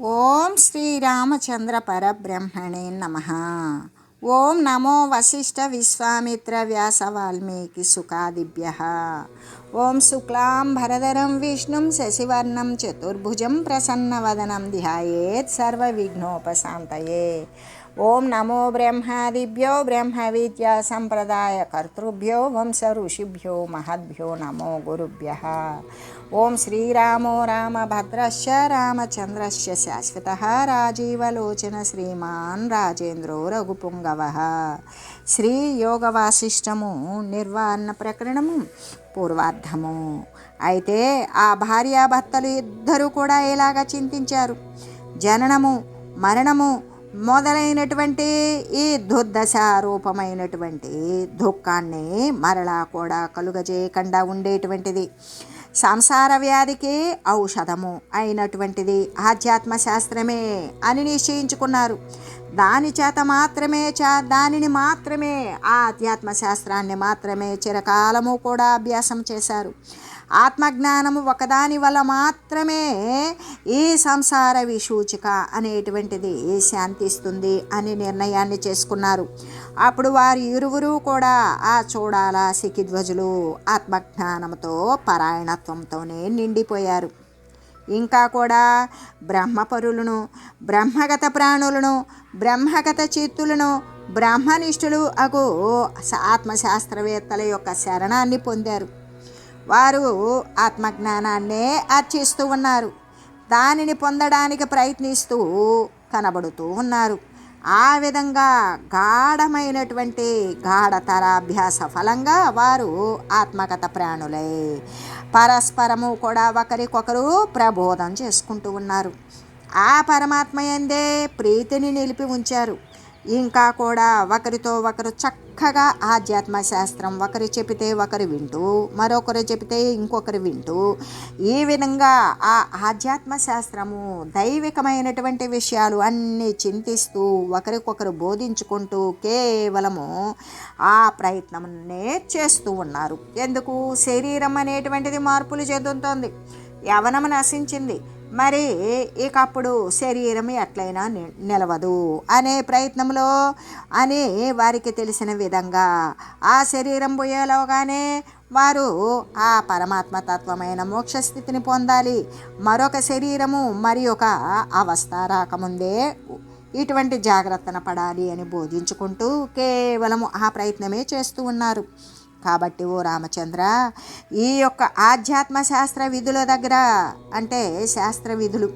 ఓం శ్రీరామచంద్ర పరబ్రహ్మణే నమః. ఓం నమో వశిష్ఠ విశ్వామిత్ర వ్యాస వాల్మీకి సుఖాదిభ్యః. ఓం శుక్లాం భరధరం విష్ణుం శశివర్ణం చతుర్భుజం ప్రసన్నవదనం ధ్యాయేత్ సర్వవిఘ్నోపశాంతయే. ఓం నమో బ్రహ్మాదిభ్యో బ్రహ్మ విద్యా సంప్రదాయ కర్తృభ్యో వంశ ఋషిభ్యో మహద్భ్యో నమో గురుభ్యః. ఓం శ్రీరామో రామభద్రశ్చ రామచంద్రశ్చ శాశ్వతః రాజీవలోచన శ్రీమాన్ రాజేంద్రో రఘుపుంగవః. శ్రీ యోగ వాసిష్టము నిర్వాణ ప్రకరణము పూర్వార్ధము. అయితే ఆ భార్యాభర్తలు ఇద్దరూ కూడా ఇలాగ చింతించారు. జననము మరణము మొదలైనటువంటి ఈ దుర్దశ రూపమైనటువంటి దుఃఖాన్ని మరలా కూడా కలుగజేయకుండా ఉండేటువంటిది సంసార వ్యాధికి ఔషధము అయినటువంటిది ఆధ్యాత్మ శాస్త్రమే అని నిశ్చయించుకున్నారు. దానిని మాత్రమే ఆధ్యాత్మ శాస్త్రాన్ని మాత్రమే చిరకాలము కూడా అభ్యాసం చేశారు. ఆత్మజ్ఞానము ఒకదాని వల్ల మాత్రమే ఈ సంసార విసూచిక అనేటువంటిది శాంతిస్తుంది అని నిర్ణయాన్ని చేసుకున్నారు. అప్పుడు వారు ఇరువురు కూడా ఆ చూడాల సికిధ్వజులు ఆత్మజ్ఞానంతో పరాయణత్వంతోనే నిండిపోయారు. ఇంకా కూడా బ్రహ్మపరులను, బ్రహ్మగత ప్రాణులను, బ్రహ్మగత చిత్తులను, బ్రహ్మనిష్ఠులు అగు ఆత్మశాస్త్రవేత్తల యొక్క శరణాన్ని పొందారు. వారు ఆత్మజ్ఞానాన్నే అర్చిస్తూ ఉన్నారు. దానిని పొందడానికి ప్రయత్నిస్తూ కనబడుతూ ఉన్నారు. ఆ విధంగా గాఢమైనటువంటి గాఢతరాభ్యాస ఫలంగా వారు ఆత్మగత ప్రాణులై పరస్పరము కూడా ఒకరికొకరు ప్రబోధం చేసుకుంటూ ఉన్నారు. ఆ పరమాత్మ యందే ప్రీతిని నిలిపి ఉంచారు. ఇంకా కూడా ఒకరితో ఒకరు చక్కగా ఆధ్యాత్మ శాస్త్రం ఒకరు చెబితే ఒకరు వింటూ, మరొకరు చెబితే ఇంకొకరు వింటూ, ఈ విధంగా ఆ ఆధ్యాత్మ శాస్త్రము దైవికమైనటువంటి విషయాలు అన్నీ చింతిస్తూ ఒకరికొకరు బోధించుకుంటూ కేవలము ఆ ప్రయత్నంనే చేస్తూ ఉన్నారు. ఎందుకు? శరీరం అనేటువంటిది మార్పులు చెందుతోంది. యవనము నశించింది. మరి ఇక అప్పుడు శరీరం ఎట్లయినా నిలవదు అనే ప్రయత్నంలో అని వారికి తెలిసిన విధంగా ఆ శరీరం పోయేలోగానే వారు ఆ పరమాత్మతత్వమైన మోక్షస్థితిని పొందాలి. మరొక శరీరము మరి ఒక అవస్థ రాకముందే ఇటువంటి జాగ్రత్తను పడాలి అని బోధించుకుంటూ కేవలము ఆ ప్రయత్నమే చేస్తూ ఉన్నారు. కాబట్టి ఓ రామచంద్ర, ఈ యొక్క ఆధ్యాత్మ శాస్త్ర విధుల దగ్గర అంటే శాస్త్ర విధులు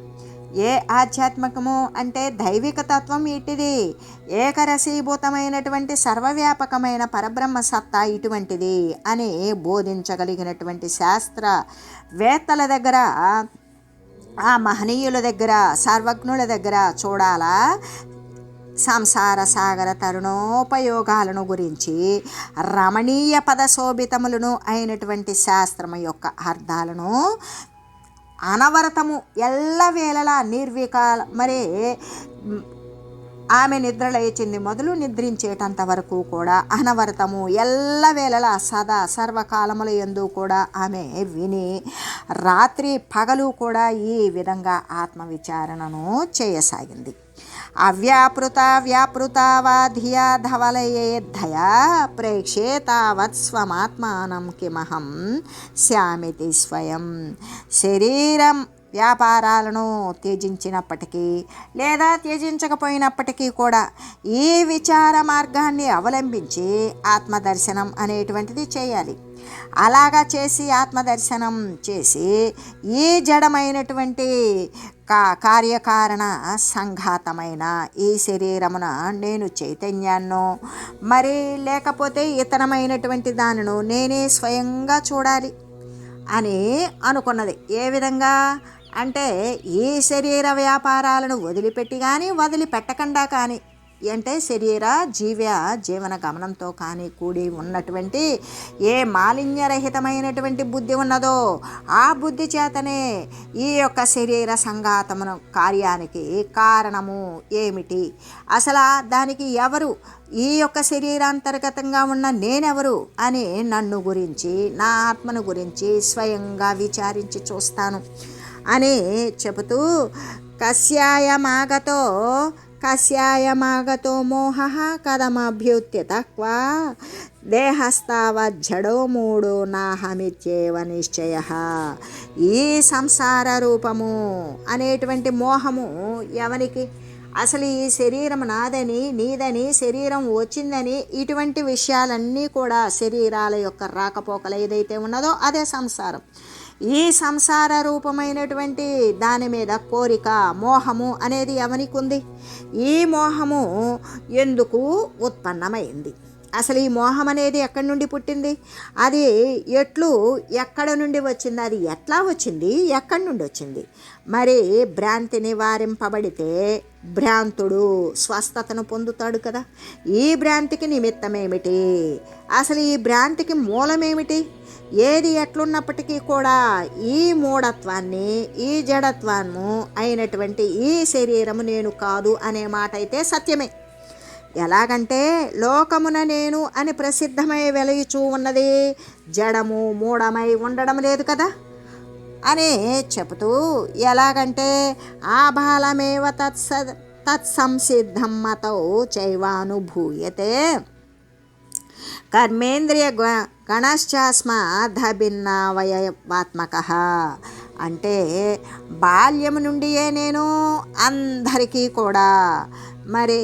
ఏ ఆధ్యాత్మికము అంటే దైవిక తత్వం ఇటుది, ఏకరసీభూతమైనటువంటి సర్వవ్యాపకమైన పరబ్రహ్మ సత్తా ఇటువంటిది అని బోధించగలిగినటువంటి శాస్త్రవేత్తల దగ్గర, ఆ మహనీయుల దగ్గర, సర్వజ్ఞుల దగ్గర చూడాలా సంసార సాగర తరుణోపయోగాలను గురించి రమణీయ పదశోభితములను అయినటువంటి శాస్త్రము యొక్క అర్థాలను అనవరతము ఎల్లవేళలా నిర్వికాల మరి ఆమె నిద్ర లేచింది మొదలు నిద్రించేటంత వరకు కూడా అనవరతము ఎల్లవేళలా సదా సర్వకాలముల యందు కూడా ఆమె విని రాత్రి పగలు కూడా ఈ విధంగా ఆత్మవిచారణను చేయసాగింది. అవ్యాపృత వ్యాపృతావా ధియా ధవలయేద్ధయా ప్రేక్షే తావత్ స్వమాత్మానం కిమహం శ్యామితి స్వయం. శరీరం వ్యాపారాలను త్యజించినప్పటికీ లేదా త్యజించకపోయినప్పటికీ కూడా ఈ విచార మార్గాన్ని అవలంబించి ఆత్మదర్శనం అనేటువంటిది చేయాలి. అలాగా చేసి ఆత్మదర్శనం చేసి ఈ జడమైనటువంటి కార్యకారణ సంఘాతమైన ఈ శరీరమున నేను చైతన్యాన్నో మరి లేకపోతే ఇతరమైనటువంటి దానిను నేనే స్వయంగా చూడాలి అని అనుకున్నది. ఏ విధంగా అంటే ఈ శరీర వ్యాపారాలను వదిలిపెట్టి కానీ వదిలిపెట్టకుండా కానీ అంటే శరీర జీవన గమనంతో కానీ కూడి ఉన్నటువంటి ఏ మాలిన్యరహితమైనటువంటి బుద్ధి ఉన్నదో ఆ బుద్ధి చేతనే ఈ యొక్క శరీర సంఘాతమును కార్యానికి కారణము ఏమిటి, అసలు దానికి ఎవరు, ఈ యొక్క శరీరాంతర్గతంగా ఉన్న నేనెవరు అని నన్ను గురించి నా ఆత్మను గురించి స్వయంగా విచారించి చూస్తాను అని చెబుతూ కస్యాయమాగతో కస్యాయమాగతో మోహ కథమభ్యుత్యత క్వా దేహస్తావజ్జడో మూడో నాహమిత్యేవ నిశ్చయ. ఈ సంసార రూపము అనేటువంటి మోహము ఎవరికి? అసలు ఈ శరీరం నాదని, నీదని, శరీరం వచ్చిందని, ఇటువంటి విషయాలన్నీ కూడా శరీరాల యొక్క రాకపోకలు ఏదైతే ఉన్నదో అదే సంసారం. ఈ సంసార రూపమైనటువంటి దాని మీద కోరిక, మోహము అనేది ఎవరికి ఉంది? ఈ మోహము ఎందుకు ఉత్పన్నమైంది? అసలు ఈ మోహం అనేది ఎక్కడి నుండి పుట్టింది? అది ఎక్కడ నుండి వచ్చింది? అది ఎట్లా వచ్చింది? ఎక్కడి నుండి వచ్చింది? మరి భ్రాంతి నివారింపబడితే భ్రాంతుడు స్వస్థతను పొందుతాడు కదా. ఈ భ్రాంతికి నిమిత్తమేమిటి? అసలు ఈ భ్రాంతికి మూలమేమిటి? ఏది ఎట్లున్నప్పటికీ కూడా ఈ మూఢత్వాన్ని, ఈ జడత్వాన్ని అయినటువంటి ఈ శరీరము నేను కాదు అనే మాట అయితే సత్యమే. ఎలాగంటే లోకమున నేను అని ప్రసిద్ధమై వెలయుచూ ఉన్నది జడము, మూఢమై ఉండడం లేదు కదా అని చెబుతూ, ఎలాగంటే ఆబాలమేవ తత్సంసిద్ధం మతౌ చైవానుభూయతే కర్మేంద్రియ గణశ్చాస్మాదభిన్నావయవాత్మక. అంటే బాల్యము నుండియే నేను అందరికీ కూడా మరి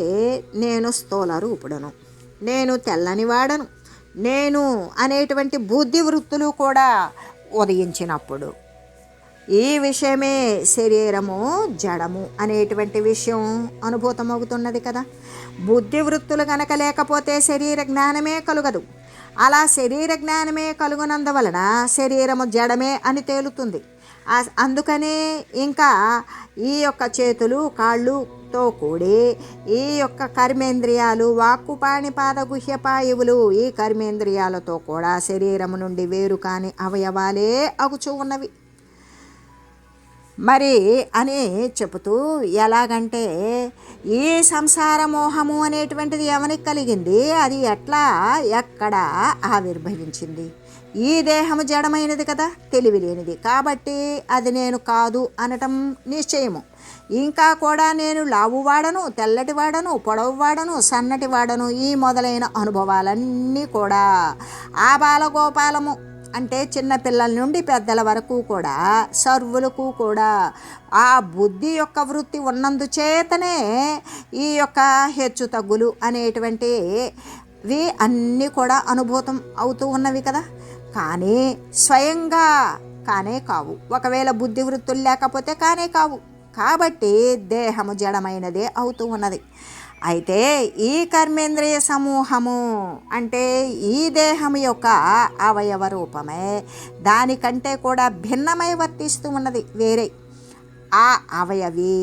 నేను స్థూల రూపుడను, నేను తెల్లని వాడను, నేను అనేటువంటి బుద్ధి వృత్తులు కూడా ఉదయించినప్పుడు ఈ విషయమే శరీరము జడము అనేటువంటి విషయం అనుభూతమవుతున్నది కదా. బుద్ధి వృత్తులు కనుక లేకపోతే శరీర జ్ఞానమే కలుగదు. అలా శరీర జ్ఞానమే కలుగునందువలన శరీరము జడమే అని తేలుతుంది. అందుకనే ఇంకా ఈ యొక్క చేతులు, కాళ్ళుతో కూడి ఈ యొక్క కర్మేంద్రియాలు, వాక్కు, పాణి, పాద, గుహ్యపాయువులు, ఈ కర్మేంద్రియాలతో కూడా శరీరము నుండి వేరు కాని అవయవాలే అగుచూ ఉన్నవి మరి అని చెబుతూ, ఎలాగంటే ఈ సంసార మోహము అనేటువంటిది ఎవరికి కలిగింది? అది ఎక్కడ ఆవిర్భవించింది? ఈ దేహము జడమైనది కదా, తెలివి లేనిది కాబట్టి అది నేను కాదు అనటం నిశ్చయము. ఇంకా కూడా నేను లావు వాడను, తెల్లటి వాడను, పొడవు వాడను, సన్నటి వాడను, ఈ మొదలైన అనుభవాలన్నీ కూడా ఆబాలగోపాలము అంటే చిన్నపిల్లల నుండి పెద్దల వరకు కూడా సర్వులకు కూడా ఆ బుద్ధి యొక్క వృత్తి ఉన్నందుచేతనే ఈ యొక్క హెచ్చు తగ్గులు అనేటువంటివి అన్నీ కూడా అనుభూతం అవుతూ ఉన్నవి కదా. కానీ స్వయంగా కానే కావు. ఒకవేళ బుద్ధి వృత్తులు లేకపోతే కానే కావు. కాబట్టి దేహము జడమైనదే అవుతూ ఉన్నది. అయితే ఈ కర్మేంద్రియ సమూహము అంటే ఈ దేహము యొక్క అవయవ రూపమే దానికంటే కూడా భిన్నమై వర్తిస్తూ ఉన్నది వేరే. ఆ అవయవి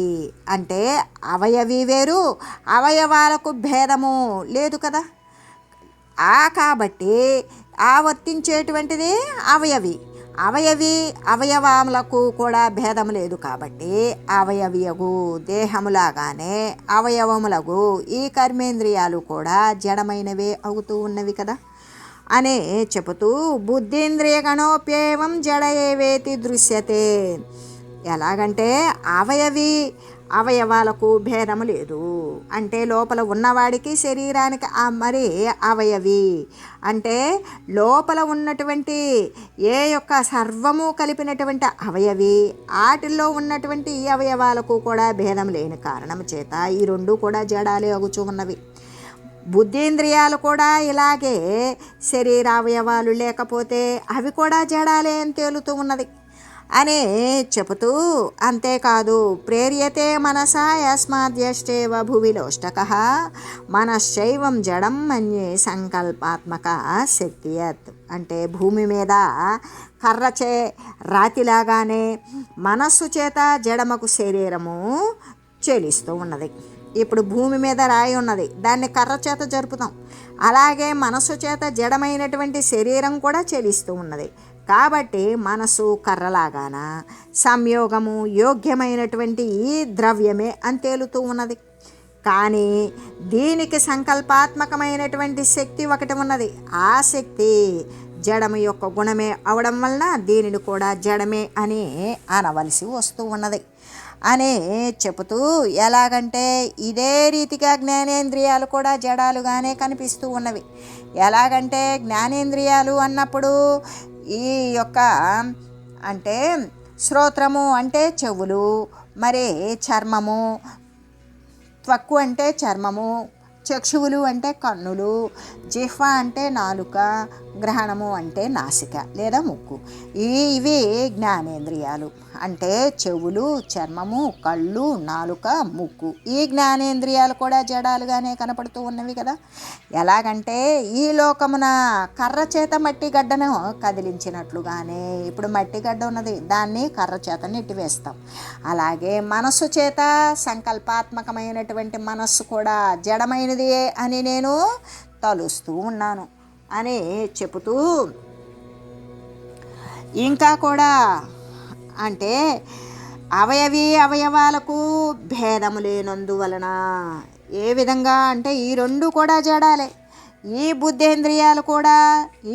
అంటే అవయవి వేరు, అవయవాలకు భేదము లేదు కదా. కాబట్టి వర్తించేటువంటిది అవయవములకు కూడా భేదము లేదు. కాబట్టి అవయవియగు దేహములాగానే అవయవములకు ఈ కర్మేంద్రియాలు కూడా జడమైనవే అవుతూ ఉన్నవి కదా అని చెబుతూ, బుద్ధీంద్రియ గణోప్యేవం జడ ఏవేతి దృశ్యతే. ఎలాగంటే అవయవాలకు భేదము లేదు అంటే లోపల ఉన్నవాడికి శరీరానికి మరి అవయవి అంటే లోపల ఉన్నటువంటి ఏ యొక్క సర్వము కలిపినటువంటి అవయవి, వాటిల్లో ఉన్నటువంటి ఈ అవయవాలకు కూడా భేదం లేని కారణం చేత ఈ రెండు కూడా జడాలే అగుచూ ఉన్నవి. బుద్ధేంద్రియాలు కూడా ఇలాగే శరీరావయవాలు లేకపోతే అవి కూడా జడాలే అని తేలుతూ ఉన్నది అని చెబుతూ, అంతేకాదు ప్రేర్యతే మనసా యస్మాద్యష్టేవ భువిలోష్టకః మనశ్చైవం జడం మన్యే సంకల్పాత్మక శక్తియత్. అంటే భూమి మీద కర్రచే రాతిలాగానే మనస్సు చేత జడమకు శరీరము చెలిస్తూ ఉన్నది. ఇప్పుడు భూమి మీద రాయి ఉన్నది, దాన్ని కర్ర చేత జరుపుతాం. అలాగే మనస్సు చేత జడమైనటువంటి శరీరం కూడా చెలిస్తూ ఉన్నది. కాబట్టి మనసు కర్రలాగాన సంయోగము యోగ్యమైనటువంటి ఈ ద్రవ్యమే అని తేలుతూ ఉన్నది. కానీ దీనికి సంకల్పాత్మకమైనటువంటి శక్తి ఒకటి ఉన్నది. ఆ శక్తి జడము యొక్క గుణమే అవడం వలన దీనిని కూడా జడమే అని అనవలసి వస్తూ ఉన్నది. అని చెబుతూ, ఎలాగంటే ఇదే రీతిగా జ్ఞానేంద్రియాలు కూడా జడాలుగానే కనిపిస్తూ ఉన్నవి. ఎలాగంటే జ్ఞానేంద్రియాలు అన్నప్పుడు ఈ యొక్క అంటే శ్రోత్రము అంటే చెవులు, మరి చర్మము, త్వక్కు అంటే చర్మము, చక్షువులు అంటే కన్నులు, జిహ్వ అంటే నాలుక, గ్రహణము అంటే నాసిక లేదా ముక్కు. ఇవి జ్ఞానేంద్రియాలు. అంటే చెవులు, చర్మము, కళ్ళు, నాలుక, ముక్కు. ఈ జ్ఞానేంద్రియాలు కూడా జడాలుగానే కనపడుతూ ఉన్నవి కదా. ఎలాగంటే ఈ లోకమున కర్ర చేత మట్టి గడ్డను కదిలించినట్లుగానే, ఇప్పుడు మట్టి గడ్డ ఉన్నది, దాన్ని కర్ర చేత నెట్టివేస్తాం. అలాగే మనస్సు చేత సంకల్పాత్మకమైనటువంటి మనస్సు కూడా జడమైనది అని నేను తలుస్తూ ఉన్నాను అని చెబుతూ, ఇంకా కూడా అంటే అవయవాలకు భేదము లేనందువలన, ఏ విధంగా అంటే ఈ రెండు కూడా జడాలే. ఈ బుద్ధేంద్రియాలు కూడా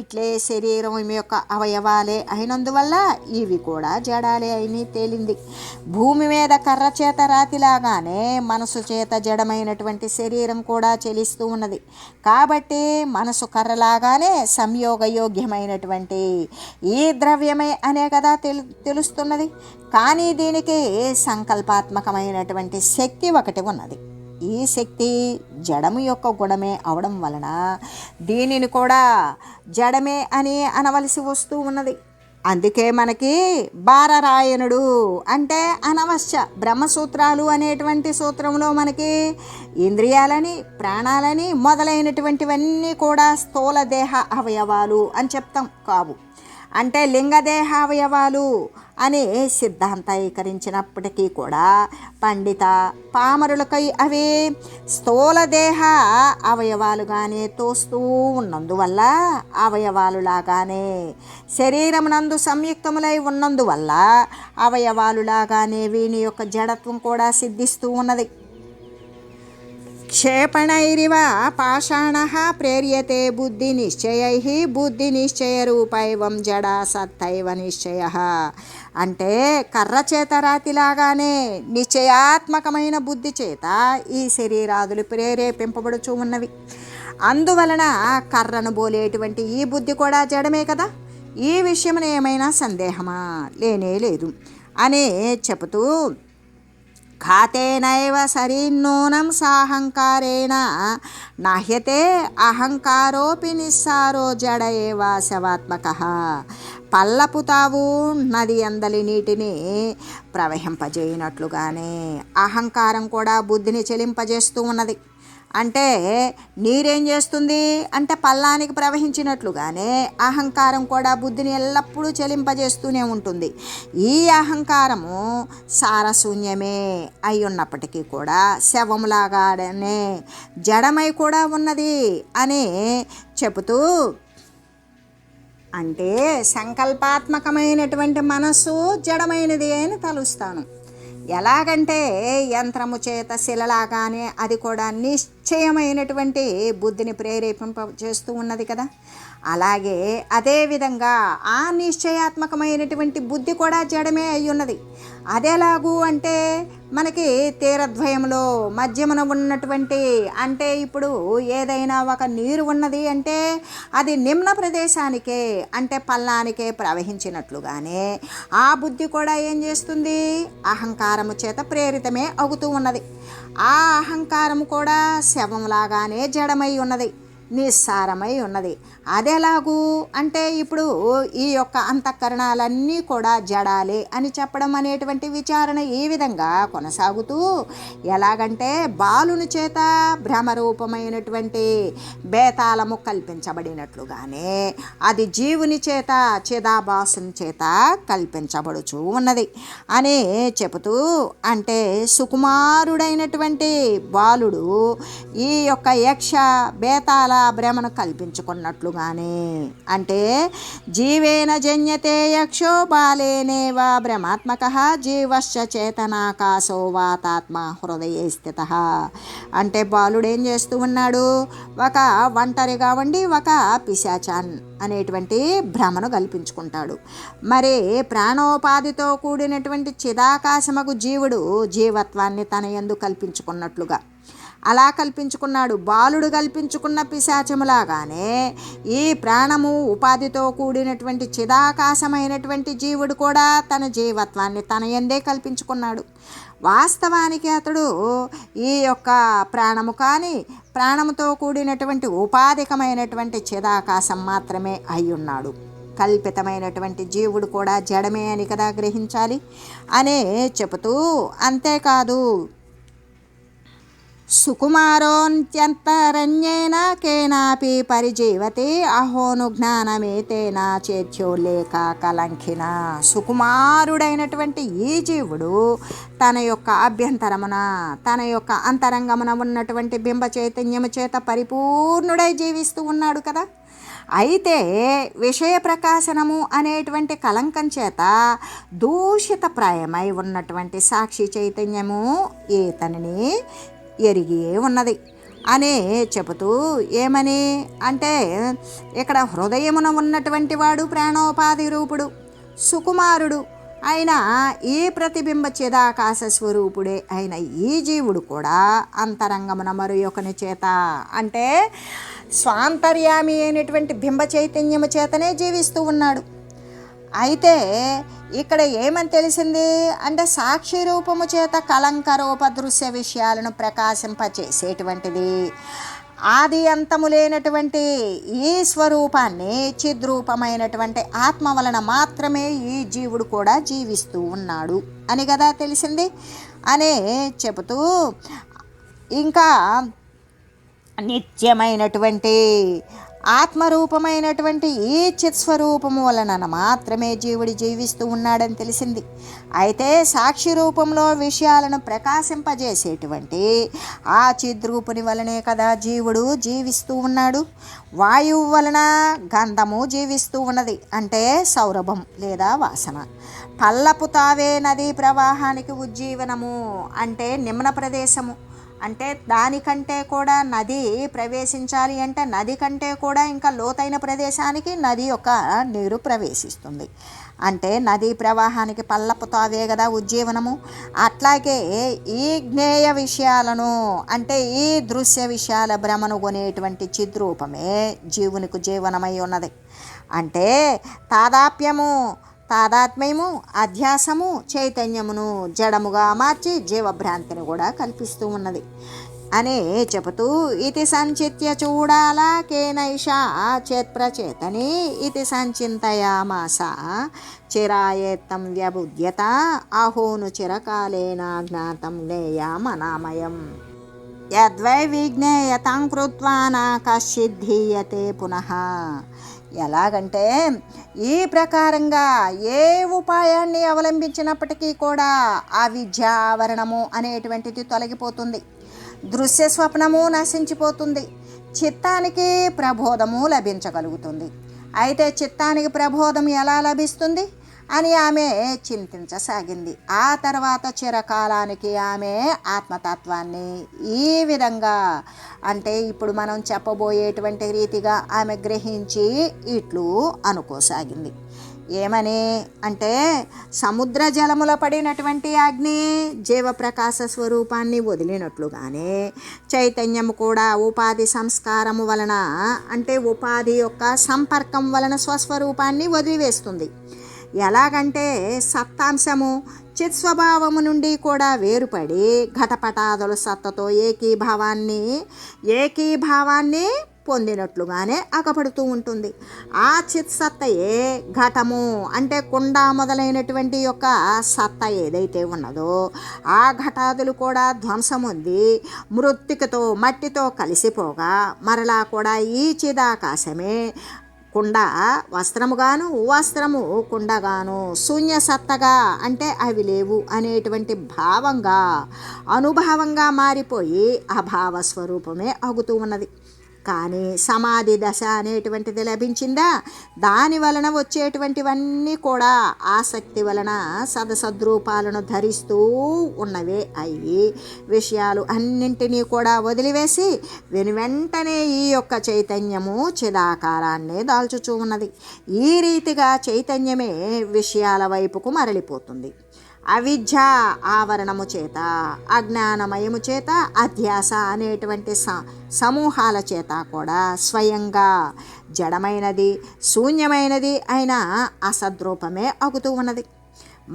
ఇట్లే శరీరం యొక్క అవయవాలే అయినందువల్ల ఇవి కూడా జడాలే అని తేలింది. భూమి మీద కర్ర చేత రాతిలాగానే మనసు చేత జడమైనటువంటి శరీరం కూడా చెలిస్తూ ఉన్నది. కాబట్టి మనసు కర్రలాగానే సంయోగయోగ్యమైనటువంటి ఈ ద్రవ్యమే అనే కదా తెలుస్తున్నది. కానీ దీనికి సంకల్పాత్మకమైనటువంటి శక్తి ఒకటి ఉన్నది. ఈ శక్తి జడము యొక్క గుణమే అవడం వలన దీనిని కూడా జడమే అని అనవలసి వస్తూ ఉన్నది. అందుకే మనకి బారరాయణుడు అంటే అనవశ్య బ్రహ్మసూత్రాలు అనేటువంటి సూత్రంలో మనకి ఇంద్రియాలని, ప్రాణాలని మొదలైనటువంటివన్నీ కూడా స్థూల దేహ అవయవాలు అని చెప్తాం. కావు అంటే లింగదేహావయవాలు అని సిద్ధాంతీకరించినప్పటికీ కూడా పండిత పామరులకై అవి స్థూలదేహ అవయవాలుగానే తోస్తూ ఉన్నందువల్ల, అవయవాలులాగానే శరీరమునందు సంయుక్తములై ఉన్నందువల్ల అవయవాలులాగానే వీని యొక్క జడత్వం కూడా సిద్ధిస్తూ ఉన్నది. క్షేపణైరివ పాషాణః ప్రేర్యతే బుద్ధి నిశ్చయైః బుద్ధి నిశ్చయరూపైవం జడా సత్తైవ నిశ్చయః. అంటే కర్ర చేత రాతిలాగానే నిశ్చయాత్మకమైన బుద్ధి చేత ఈ శరీరాదులు ప్రేరేపింపబడుచూ ఉన్నవి. అందువలన కర్రను బోలేటువంటి ఈ బుద్ధి కూడా జడమే కదా. ఈ విషయమున ఏమైనా సందేహమా? లేనే లేదు అని చెబుతూ, ఖాతేనైవ శరీన్నూనం సాహంకారేణ నాహ్యతే అహంకారోపి నిస్సారో జడ ఏవ శవాత్మకః. పల్లపు తావు నది అందలి నీటిని ప్రవహింపజేయనట్లుగానే అహంకారం కూడా బుద్ధిని చెలింపజేస్తూ ఉన్నది. అంటే నీరేం చేస్తుంది అంటే పల్లానికి ప్రవహించినట్లుగానే అహంకారం కూడా బుద్ధిని ఎల్లప్పుడూ చెలింపజేస్తూనే ఉంటుంది. ఈ అహంకారము సారశూన్యమే అయి ఉన్నప్పటికీ కూడా శవంలాగానే జడమై కూడా ఉన్నది అని చెబుతూ, అంటే సంకల్పాత్మకమైనటువంటి మనస్సు జడమైనది అని తలుస్తాను. ఎలాగంటే యంత్రము చేత శిలలాగానే అది కూడా నిశ్చయమైనటువంటి బుద్ధిని ప్రేరేపింపజేస్తూ ఉన్నది కదా. అలాగే అదేవిధంగా ఆ నిశ్చయాత్మకమైనటువంటి బుద్ధి కూడా జడమే అయి ఉన్నది. అదేలాగూ అంటే మనకి తీరద్వయంలో మధ్యమున ఉన్నటువంటి, అంటే ఇప్పుడు ఏదైనా ఒక నీరు ఉన్నది అంటే అది నిమ్న ప్రదేశానికే అంటే పల్లానికే ప్రవహించినట్లుగానే ఆ బుద్ధి కూడా ఏం చేస్తుంది, అహంకారము చేత ప్రేరితమే అవుతూ ఉన్నది. ఆ అహంకారము కూడా శవంలాగానే జడమై ఉన్నది, నిస్సారమై ఉన్నది. అదేలాగూ అంటే ఇప్పుడు ఈ యొక్క అంతఃకరణాలన్నీ కూడా జడాలే అని చెప్పడం అనేటువంటి విచారణ ఈ విధంగా కొనసాగుతూ, ఎలాగంటే బాలుని చేత భ్రమరూపమైనటువంటి బేతాళము కల్పించబడినట్లుగానే అది జీవుని చేత చిదాభాసుని చేత కల్పించబడుచు ఉన్నది అని చెబుతూ, అంటే సుకుమారుడైనటువంటి బాలుడు ఈ యొక్క యక్ష బేతాళ భ్రమను కల్పించుకున్నట్లుగానే, అంటే జీవేన జన్యతే యక్షో బాలేనేవ భ్రమాత్మకః జీవశ్చ చేతనాకాశో వాతాత్మ హృదయే స్థితః. అంటే బాలుడు ఏం చేస్తూ ఉన్నాడు, ఒక ఒంటరిగా ఉండి ఒక పిశాచాన్ అనేటువంటి భ్రమను కల్పించుకుంటాడు. మరి ప్రాణోపాధితో కూడినటువంటి చిదాకాశమగు జీవుడు జీవత్వాన్ని తన యందు కల్పించుకున్నట్లుగా అలా కల్పించుకున్నాడు. బాలుడు కల్పించుకున్న పిశాచములాగానే ఈ ప్రాణము ఉపాధితో కూడినటువంటి చిదాకాశమైనటువంటి జీవుడు కూడా తన జీవత్వాన్ని తన యందే కల్పించుకున్నాడు. వాస్తవానికి అతడు ఈ యొక్క ప్రాణము కానీ ప్రాణముతో కూడినటువంటి ఉపాధికమైనటువంటి చిదాకాశం మాత్రమే అయ్యున్నాడు. కల్పితమైనటువంటి జీవుడు కూడా జడమే అని కదా గ్రహించాలి అనే చెబుతూ, అంతేకాదు సుకుమారోన్త్యంతరణ్యేన కేనాపి పరిజీవతి అహోను జ్ఞానమేతేన చేత్యోల్లేఖ కలంకిన. సుకుమారుడైనటువంటి ఈ జీవుడు తన యొక్క అభ్యంతరమున తన యొక్క అంతరంగమున ఉన్నటువంటి బింబ చైతన్యము చేత పరిపూర్ణుడై జీవిస్తూ ఉన్నాడు కదా. అయితే విషయ ప్రకాశనము అనేటువంటి కలంకం చేత దూషిత ప్రాయమై ఉన్నటువంటి సాక్షి చైతన్యము ఈతనిని ఎరిగి ఉన్నది అనే చెబుతూ, ఏమని అంటే ఇక్కడ హృదయమున ఉన్నటువంటి వాడు ప్రాణోపాధి రూపుడు సుకుమారుడు అయిన ఈ ప్రతిబింబ చిదాకాశ స్వరూపుడే అయిన ఈ జీవుడు కూడా అంతరంగమున మరొకని చేత అంటే స్వాంతర్యామి అయినటువంటి బింబ చైతన్యము చేతనే జీవిస్తూ ఉన్నాడు. అయితే ఇక్కడ ఏమని తెలిసింది అంటే సాక్షి రూపము చేత కలంకరూప దృశ్య విషయాలను ప్రకాశింపచేసేటువంటిది ఆది అంతము లేనటువంటి ఈ స్వరూపాన్ని చిద్రూపమైనటువంటి ఆత్మ వలన మాత్రమే ఈ జీవుడు కూడా జీవిస్తూ ఉన్నాడు అని కదా తెలిసింది అనే చెబుతూ, ఇంకా నిత్యమైనటువంటి ఆత్మరూపమైనటువంటి ఈ చిత్స్వరూపము వలన మాత్రమే జీవుడు జీవిస్తూ ఉన్నాడని తెలిసింది. అయితే సాక్షి రూపంలో విషయాలను ప్రకాశింపజేసేటువంటి ఆ చిద్రూపుని వలనే కదా జీవుడు జీవిస్తూ ఉన్నాడు. వాయువు వలన గంధము జీవిస్తూ ఉన్నది అంటే సౌరభం లేదా వాసన. పల్లపు తావే నదీ ప్రవాహానికి ఉజ్జీవనము అంటే నిమ్న ప్రదేశము. అంటే దానికంటే కూడా నది ప్రవేశించాలి అంటే నది కంటే కూడా ఇంకా లోతైన ప్రదేశానికి నది యొక్క నీరు ప్రవేశిస్తుంది. అంటే నదీ ప్రవాహానికి పల్లపు తావే కదా ఉజ్జీవనము. అట్లాగే ఈ జ్ఞేయ విషయాలను అంటే ఈ దృశ్య విషయాల భ్రమను కొనేటువంటి చిద్రూపమే జీవునికి జీవనమై ఉన్నది. అంటే తాదాత్మ్యము అధ్యాసము చైతన్యమును జడముగా మార్చి జీవభ్రాంతిని కూడా కల్పిస్తూ ఉన్నది అని చెబుతూ, ఇది సంచిత్య చూడాల కేనైషా చేత్ప్రచేతని ఇది సంచింతయామాస చిరాయేత్తం వ్యబుద్యత అహోను చిరకాలేన జ్ఞాతం జ్ఞేయమనామయం యద్వై విజ్ఞేయతాం కృత్వా నా కశ్చిద్ధీయతే పునః. ఎలాగంటే ఈ ప్రకారంగా ఏ ఉపాయాన్ని అవలంబించినప్పటికీ కూడా ఆ విద్యావరణము అనేటువంటిది తొలగిపోతుంది, దృశ్య స్వప్నము నశించిపోతుంది, చిత్తానికి ప్రబోధము లభించగలుగుతుంది. అయితే చిత్తానికి ప్రబోధం ఎలా లభిస్తుంది అని ఆమె చింతించసాగింది. ఆ తర్వాత చిరకాలానికి ఆమె ఆత్మతత్వాన్ని ఈ విధంగా అంటే ఇప్పుడు మనం చెప్పబోయేటువంటి రీతిగా ఆమె గ్రహించి ఇట్లు అనుకోసాగింది. ఏమని అంటే సముద్ర జలముల పడినటువంటి అగ్ని జీవప్రకాశ స్వరూపాన్ని వదిలినట్లుగానే చైతన్యము కూడా ఉపాధి సంస్కారము వలన అంటే ఉపాధి యొక్క సంపర్కం వలన స్వస్వరూపాన్ని వదిలివేస్తుంది. ఎలాగంటే సత్తాంశము చిత్స్వభావము నుండి కూడా వేరుపడి ఘటపటాదుల సత్తతో ఏకీభావాన్ని పొందినట్లుగానే అగపడుతూ ఉంటుంది. ఆ చిత్సత్తయే ఘటము అంటే కుండ మొదలైనటువంటి యొక్క సత్త ఏదైతే ఉన్నదో ఆ ఘటాదులు కూడా ధ్వంసముంది మృత్తికతో మట్టితో కలిసిపోగా మరలా కూడా ఈ చిదాకాశమే కుండ వస్త్రముగాను వస్త్రము కుండగాను శూన్య సత్తగా అంటే అవి లేవు అనేటువంటి భావంగా అనుభవంగా మారిపోయి అభావ స్వరూపమే అగుతూ ఉన్నది. కానీ సమాధి దశ అనేటువంటిది లభించిందా, దాని వలన వచ్చేటువంటివన్నీ కూడా ఆసక్తి వలన సదసద్రూపాలను ధరిస్తూ ఉన్నవే అయ్యి విషయాలు అన్నింటినీ కూడా వదిలివేసి వెనువెంటనే ఈ యొక్క చైతన్యము చిదాకారాన్నే దాల్చుచూ ఉన్నది. ఈ రీతిగా చైతన్యమే విషయాల వైపుకు మరలిపోతుంది. అవిద్య ఆవరణము చేత, అజ్ఞానమయము చేత, అధ్యాస అనేటువంటి సమూహాల చేత కూడా స్వయంగా జడమైనది, శూన్యమైనది అయిన అసద్రూపమే అగుతూ ఉన్నది.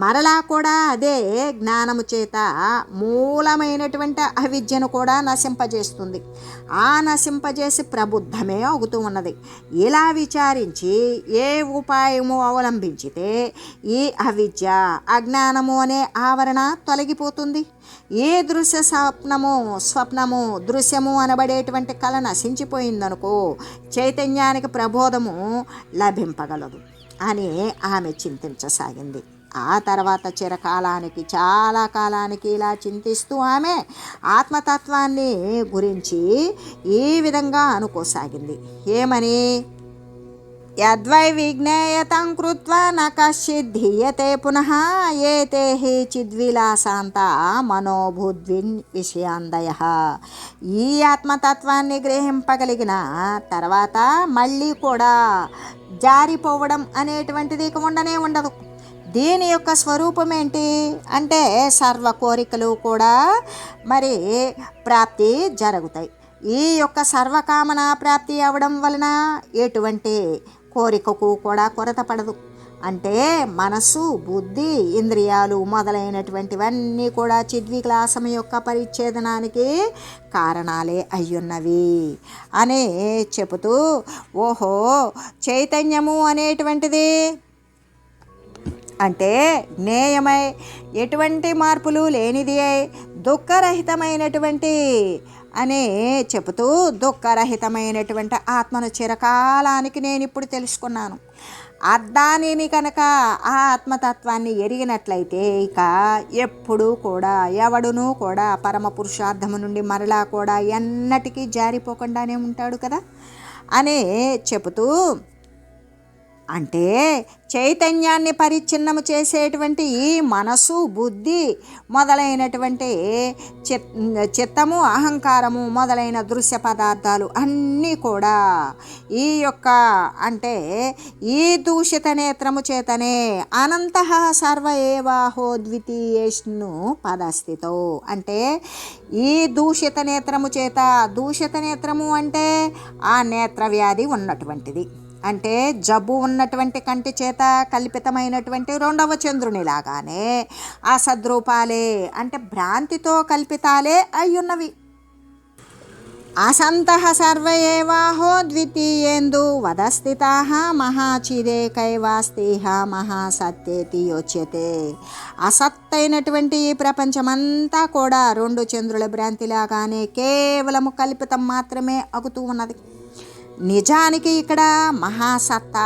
మరలా కూడా అదే జ్ఞానము చేత మూలమైనటువంటి అవిద్యను కూడా నశింపజేస్తుంది. ఆ నశింపజేసి ప్రబుద్ధమే అవుతూ ఉన్నది. ఇలా విచారించి ఏ ఉపాయము అవలంబించితే ఈ అవిద్య అజ్ఞానము అనే ఆవరణ తొలగిపోతుంది. ఏ దృశ్య స్వప్నము దృశ్యము అనబడేటువంటి కళ నశించిపోయిందనుకో చైతన్యానికి ప్రబోధము లభింపగలదు అని ఆమె చింతించసాగింది. ఆ తర్వాత చిరకాలానికి, చాలా కాలానికి ఇలా చింతిస్తూ ఆమె ఆత్మతత్వాన్ని గురించి ఈ విధంగా అనుకోసాగింది. ఏమని? యద్వై విజ్ఞేయతం కృత్వా న కశ్చిద్ ధీయతే పునః ఏతే హి చిద్విలాసాంత మనోబుద్ధిన్ విషయాందయః. ఈ ఆత్మతత్వాన్ని గ్రహింపగలిగిన తర్వాత మళ్ళీ కూడా జారిపోవడం అనేటువంటిది ఇక ఉండనే ఉండదు. దీని యొక్క స్వరూపం ఏంటి అంటే సర్వ కోరికలు కూడా మరి ప్రాప్తి జరుగుతాయి. ఈ యొక్క సర్వకామన ప్రాప్తి అవ్వడం వలన ఎటువంటి కోరికకు కూడా కొరత పడదు. అంటే మనస్సు, బుద్ధి, ఇంద్రియాలు మొదలైనటువంటివన్నీ కూడా చిద్విలాసం యొక్క పరిచ్ఛేదనానికి కారణాలే అయ్యున్నవి అని చెబుతూ, ఓహో చైతన్యము అనేటువంటిది అంటే జ్ఞేయమై ఎటువంటి మార్పులు లేనిది అయి దుఃఖరహితమైనటువంటి అని చెబుతూ, దుఃఖరహితమైనటువంటి ఆత్మను చిరకాలానికి నేను ఇప్పుడు తెలుసుకున్నాను. దానిని కనుక ఆ ఆత్మతత్వాన్ని ఎరిగినట్లయితే ఇక ఎప్పుడూ కూడా ఎవడునూ కూడా పరమ పురుషార్థము నుండి మరలా కూడా ఎన్నటికీ జారిపోకుండానే ఉంటాడు కదా అని చెబుతూ, అంటే చైతన్యాన్ని పరిచ్ఛిన్నము చేసేటువంటి ఈ మనసు, బుద్ధి మొదలైనటువంటి చిత్తము, అహంకారము మొదలైన దృశ్య పదార్థాలు అన్నీ కూడా ఈ యొక్క అంటే ఈ దూషిత నేత్రము చేతనే అనంతః సర్వ ఏవాహో ద్వితీయేష్ను పదస్థితో. అంటే ఈ దూషిత నేత్రము చేత, దూషిత నేత్రము అంటే ఆ నేత్ర వ్యాధి ఉన్నటువంటిది, అంటే జబ్బు ఉన్నటువంటి కంటి చేత కల్పితమైనటువంటి రెండవ చంద్రునిలాగానే ఆ సద్రూపాలే అంటే భ్రాంతితో కల్పితాలే అయ్యున్నవి. అసంతః సర్వ ఏవాహో ద్వితీయేందు వదస్థితాః మహాచిదేకైవాస్తేహ మహాసత్యేతి యోచ్యతే. అసత్తైనటువంటి ఈ ప్రపంచమంతా కూడా రెండు చంద్రుల భ్రాంతిలాగానే కేవలము కల్పితం మాత్రమే అగుతూ ఉన్నది. నిజానికి ఇక్కడ మహాసత్తా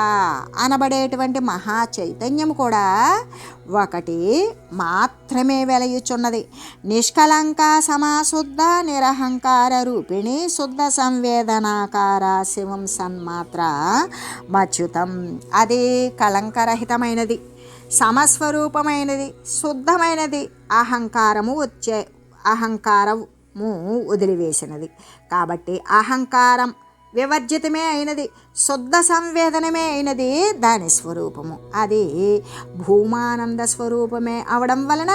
అనబడేటువంటి మహా చైతన్యం కూడా ఒకటి మాత్రమే వెలయుచున్నది. నిష్కలంక సమాశుద్ధ నిరహంకార రూపిణి శుద్ధ సంవేదనాకార శివం సన్మాత్ర మచ్యుతం. అది కలంకరహితమైనది, సమస్వరూపమైనది, శుద్ధమైనది, అహంకారము వదిలివేసినది. కాబట్టి అహంకారం వివర్జితమే అయినది, శుద్ధ సంవేదనమే అయినది దాని స్వరూపము. అది భూమానంద స్వరూపమే అవడం వలన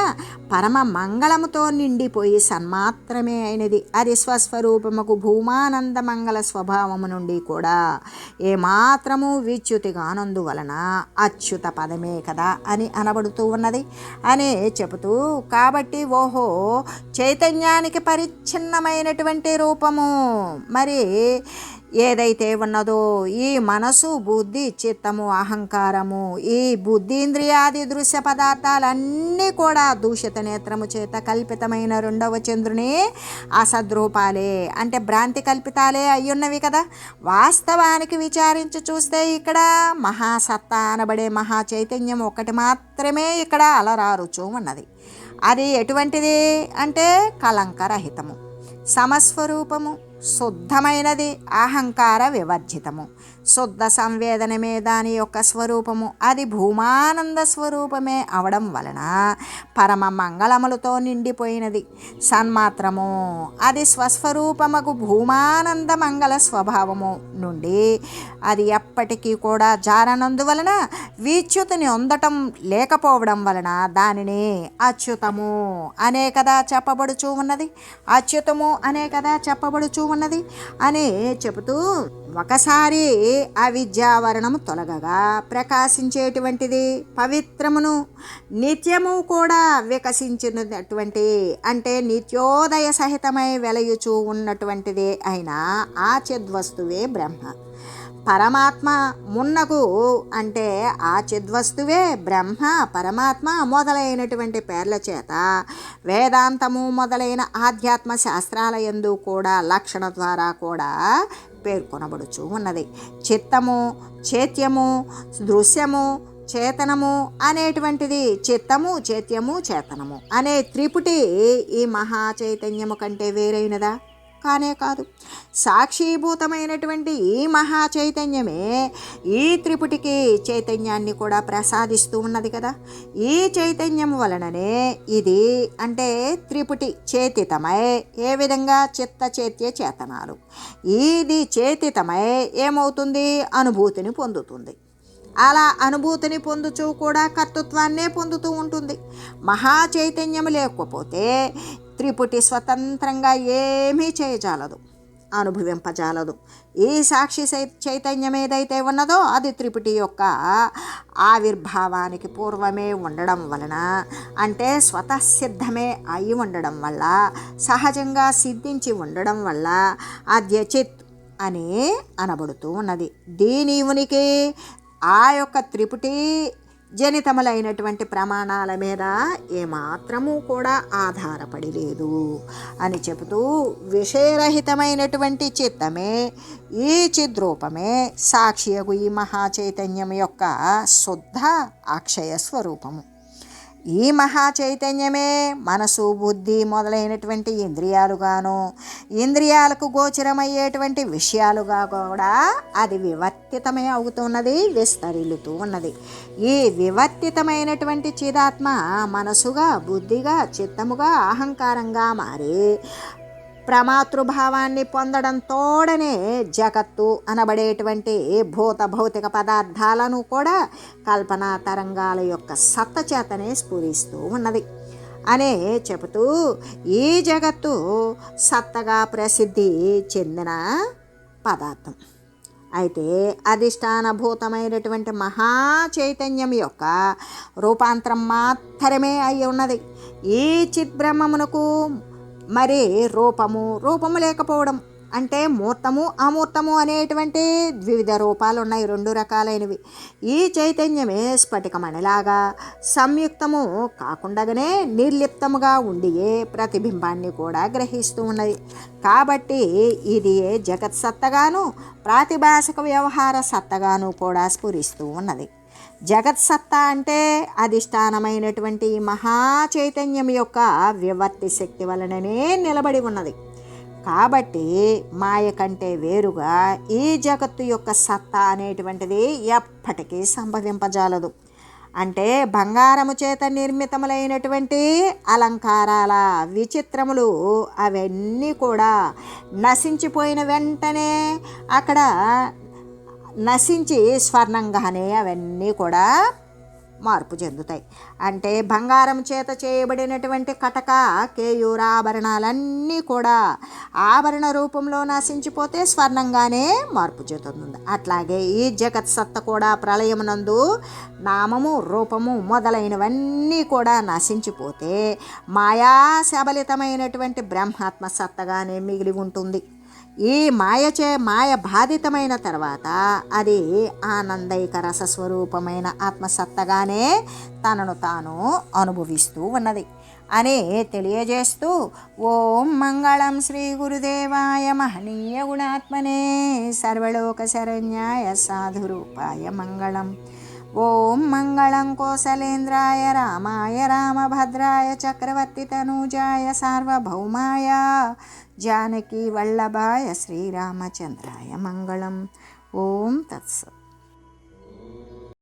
పరమ మంగళముతో నిండిపోయి సన్మాత్రమే అయినది. అది స్వస్వరూపముకు భూమానంద మంగళ స్వభావము నుండి కూడా ఏమాత్రము విచ్యుతిగానందువలన అచ్యుత పదమే కదా అని అనబడుతూ ఉన్నది అని చెబుతూ, కాబట్టి ఓహో చైతన్యానికి పరిచ్ఛిన్నమైనటువంటి రూపము మరి ఏదైతే ఉన్నదో ఈ మనసు, బుద్ధి, చిత్తము, అహంకారము, ఈ బుద్ధీంద్రియాది దృశ్య పదార్థాలన్నీ కూడా దూషిత నేత్రము చేత కల్పితమైన రెండవ చంద్రుని అసద్రూపాలే అంటే భ్రాంతి కల్పితాలే అయ్యున్నవి కదా. వాస్తవానికి విచారించి చూస్తే ఇక్కడ మహాసత్తా అనబడే మహా చైతన్యం ఒకటి మాత్రమే ఇక్కడ అలరారుచూ ఉన్నది. అది ఎటువంటిది అంటే కలంకరహితము, సమస్వరూపము, శుద్ధమైనది, అహంకార వివర్జితము. శుద్ధ సంవేదనమే దాని యొక్క స్వరూపము. అది భూమానంద స్వరూపమే అవడం వలన పరమ మంగళములతో నిండిపోయినది. సన్మాత్రము అది స్వస్వరూపముకు భూమానంద మంగళ స్వభావము నుండి అది ఎప్పటికీ కూడా జారనందువలన విచ్యుతిని ఉండటం లేకపోవడం వలన దానిని అచ్యుతము అనే కదా చెప్పబడుచూ ఉన్నది. అచ్యుతము అనే కదా చెప్పబడుచూ ఉన్నది అని చెబుతూ, ఒకసారి అవిద్యావరణము తొలగగా ప్రకాశించేటువంటిది, పవిత్రమును నిత్యము కూడా వికసించినటువంటి, అంటే నిత్యోదయ సహితమై వెలయుచూ ఉన్నటువంటిదే అయినా ఆ చిద్వస్తువే బ్రహ్మ. పరమాత్మ మున్నగు అంటే ఆ చిద్వస్తువే బ్రహ్మ, పరమాత్మ మొదలైనటువంటి పేర్ల చేత వేదాంతము మొదలైన ఆధ్యాత్మ శాస్త్రాల యందు కూడా లక్షణ ద్వారా కూడా పేర్కొనబడుచు ఉన్నది. చిత్తము, చేత్యము, దృశ్యము, చేతనము అనేటువంటిది, చిత్తము, చేత్యము, చేతనము అనే త్రిపుటి ఈ మహా చైతన్యము కంటే వేరైనదా? కానే కాదు. సాక్షీభూతమైనటువంటి ఈ మహా చైతన్యమే ఈ త్రిపుటికి చైతన్యాన్ని కూడా ప్రసాదిస్తూ ఉన్నది కదా. ఈ చైతన్యం వలననే ఇది అంటే త్రిపుటి చేతితమై, ఏ విధంగా చిత్త చేత్య చేతనాలు, ఇది చేతితమై ఏమవుతుంది? అనుభూతిని పొందుతుంది. అలా అనుభూతిని పొందుచూ కూడా కర్తృత్వాన్నే పొందుతూ ఉంటుంది. మహా చైతన్యం లేకపోతే త్రిపుటి స్వతంత్రంగా ఏమీ చేయజాలదు, అనుభవింపజాలదు. ఈ సాక్షి చైతన్యం ఏదైతే ఉన్నదో అది త్రిపుటి యొక్క ఆవిర్భావానికి పూర్వమే ఉండడం వలన, అంటే స్వతసిద్ధమే అయి ఉండడం వల్ల, సహజంగా సిద్ధించి ఉండడం వల్ల అద్యచిత్ అని అనబడుతూ ఉన్నది. దీని ఉనికి ఆ యొక్క త్రిపుటి జనితములైనటువంటి ప్రమాణాల మీద ఏమాత్రము కూడా ఆధారపడి లేదు అని చెబుతూ, విషయరహితమైనటువంటి చిత్తమే, ఈ చిద్రూపమే సాక్షియగు ఈ మహాచైతన్యం యొక్క శుద్ధ అక్షయ స్వరూపము. ఈ మహా చైతన్యమే మనసు, బుద్ధి మొదలైనటువంటి ఇంద్రియాలుగాను, ఇంద్రియాలకు గోచరమయ్యేటువంటి విషయాలుగా కూడా అది వివర్తితమే అవుతున్నది, విస్తరిల్లుతూ ఉన్నది. ఈ వివర్తితమైనటువంటి చిదాత్మ మనసుగా, బుద్ధిగా, చిత్తముగా, అహంకారంగా మారి ప్రమాతృభావాన్ని పొందడం తోడనే జగత్తు అనబడేటువంటి భూత భౌతిక పదార్థాలను కూడా కల్పనా తరంగాల యొక్క సత్త చేతనే స్ఫురిస్తూ ఉన్నది అనే చెబుతూ, ఈ జగత్తు సత్తగా ప్రసిద్ధి చెందిన పదార్థం అయితే అధిష్టానభూతమైనటువంటి మహా చైతన్యం యొక్క రూపాంతరం మాత్రమే అయి ఉన్నది. ఈ చిద్బ్రహ్మమునకు మరి రూపము లేకపోవడం, అంటే మూర్తము, అమూర్తము అనేటువంటి ద్వివిధ రూపాలు ఉన్నాయి, రెండు రకాలైనవి. ఈ చైతన్యమే స్ఫటికమణిలాగా సంయుక్తము కాకుండానే నిర్లిప్తముగా ఉండియే ప్రతిబింబాన్ని కూడా గ్రహిస్తూ ఉన్నది. కాబట్టి ఇది జగత్ సత్తగాను, ప్రాతిభాషిక వ్యవహార సత్తగాను కూడా స్ఫురిస్తూ ఉన్నది. జగత్సత్తా అంటే అధిష్టానమైనటువంటి మహా చైతన్యం యొక్క వివర్తి శక్తి వలననే నిలబడి ఉన్నది. కాబట్టి మాయ కంటే వేరుగా ఈ జగత్తు యొక్క సత్తా అనేటువంటిది ఎప్పటికీ సంభవింపజాలదు. అంటే బంగారము చేత నిర్మితములైనటువంటి అలంకారాల విచిత్రములు అవన్నీ కూడా నశించిపోయిన వెంటనే అక్కడ నశించి స్వర్ణంగానే అవన్నీ కూడా మార్పు చెందుతాయి. అంటే బంగారం చేత చేయబడినటువంటి కటక, కేయూర ఆభరణాలన్నీ కూడా ఆభరణ రూపంలో నశించిపోతే స్వర్ణంగానే మార్పు చెందుతుంది. అట్లాగే ఈ జగత్ సత్త కూడా ప్రళయమునందు నామము, రూపము మొదలైనవన్నీ కూడా నశించిపోతే మాయా శబలితమైనటువంటి బ్రహ్మాత్మ సత్తగానే మిగిలి ఉంటుంది. ఈ మాయ బాధితమైన తర్వాత అది ఆనందైక రసస్వరూపమైన ఆత్మసత్తగానే తనను తాను అనుభవిస్తూ ఉన్నది అని తెలియజేస్తూ, ఓం మంగళం శ్రీ గురుదేవాయ మహనీయ గుణాత్మనే సర్వలోక శరణ్యాయ సాధురూపాయ మంగళం. ఓం మంగళం కోసలేంద్రాయ రామాయ రామభద్రాయ చక్రవర్తి తనూజాయ సార్వభౌమాయ జానకీ వల్లభాయ శ్రీరామచంద్రాయ మంగళం. ఓం తత్సత్.